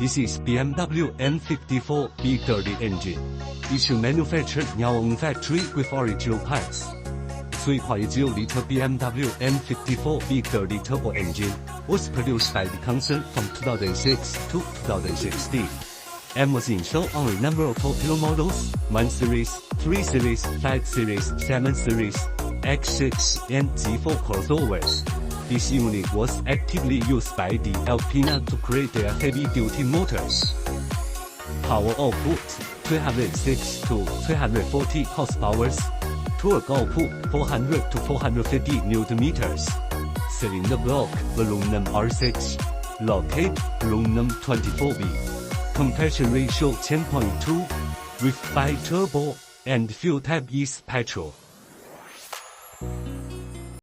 This is BMW n54b30 engine. Issue manufactured now on factory with original parts. 最快1 liter BMW n54b30 turbo engine was produced by the concern from 2006 to 2016 and was installed on a number of popular models: 1 Series, 3 Series, 5 Series, 7 Series, X6 and Z4 crossovers. This unit was actively used by the Alpina to create their heavy-duty motors. Power output 306 to 340 horsepower. Torque output 400 to 450 Nm. Cylinder block aluminum R6. Locate aluminum 24B. Compression ratio 10.2. With bi-turbo and fuel type is petrol.